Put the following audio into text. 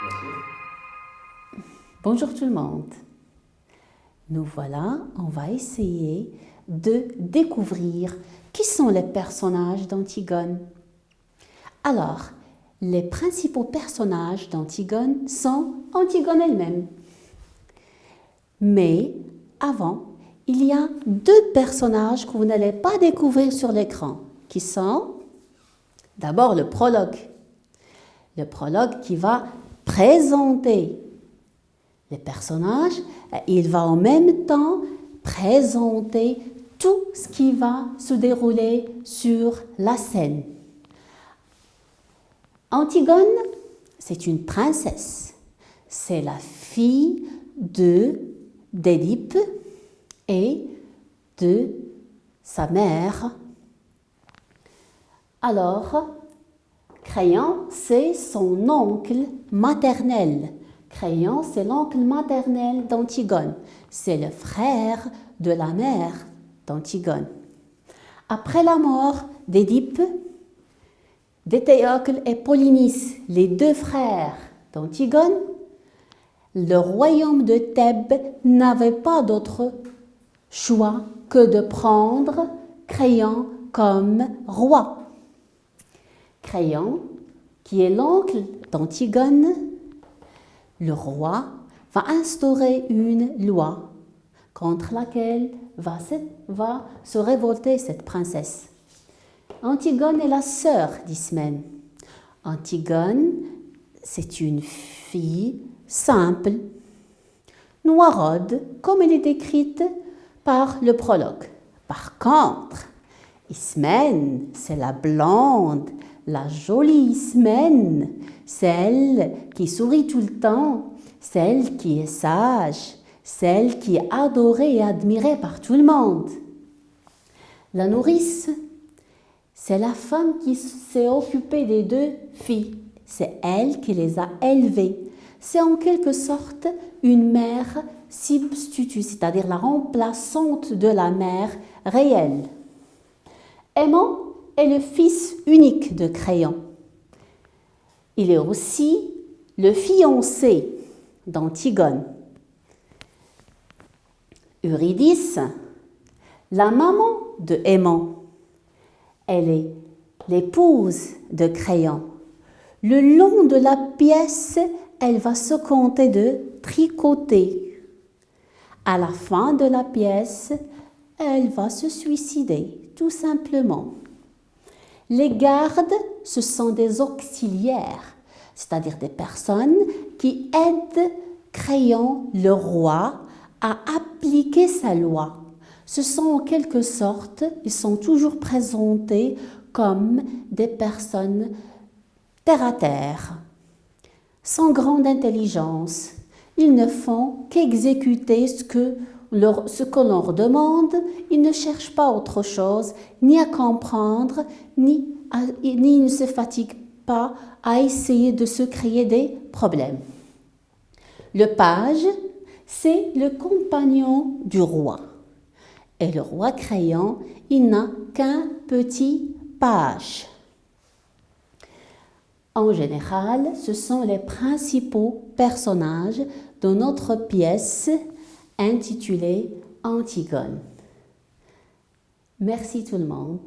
Merci. Bonjour tout le monde. Nous voilà, on va essayer de découvrir qui sont les personnages d'Antigone. Alors, les principaux personnages d'Antigone sont Antigone elle-même. Mais avant, il y a deux personnages que vous n'allez pas découvrir sur l'écran, qui sont d'abord le prologue. Le prologue qui va présenter les personnages, il va en même temps présenter tout ce qui va se dérouler sur la scène. Antigone, c'est une princesse. C'est la fille d'Édipe et de sa mère. Alors, Créon, c'est son oncle maternel. Créon, c'est l'oncle maternel d'Antigone. C'est le frère de la mère d'Antigone. Après la mort d'Édipe, d'Étéocle et Polynice, les deux frères d'Antigone, le royaume de Thèbes n'avait pas d'autre choix que de prendre Créon comme roi. Créon, qui est l'oncle d'Antigone, le roi va instaurer une loi contre laquelle va se révolter cette princesse. Antigone est la sœur d'Ismène. Antigone, c'est une fille simple, noiraude, comme elle est décrite par le prologue. Par contre, Ismène, c'est la blonde, la jolie Ismène, celle qui sourit tout le temps, celle qui est sage, celle qui est adorée et admirée par tout le monde. La nourrice, c'est la femme qui s'est occupée des deux filles. C'est elle qui les a élevées. C'est en quelque sorte une mère substitut, c'est-à-dire la remplaçante de la mère réelle. Aimant est le fils unique de Créon. Il est aussi le fiancé d'Antigone. Eurydice, la maman de Aimant, elle est l'épouse de Créon. Le long de la pièce, elle va se contenter de tricoter. À la fin de la pièce, elle va se suicider, tout simplement. Les gardes, ce sont des auxiliaires, c'est-à-dire des personnes qui aident Créon, le roi, à appliquer sa loi. Ce sont en quelque sorte, ils sont toujours présentés comme des personnes terre à terre, sans grande intelligence. Ils ne font qu'exécuter ce que l'on leur demande. Ils ne cherchent pas autre chose, ni à comprendre, ni ne se fatiguent pas à essayer de se créer des problèmes. Le page, c'est le compagnon du roi. Et le roi Créon, il n'a qu'un petit page. En général, ce sont les principaux personnages de notre pièce intitulée Antigone. Merci tout le monde.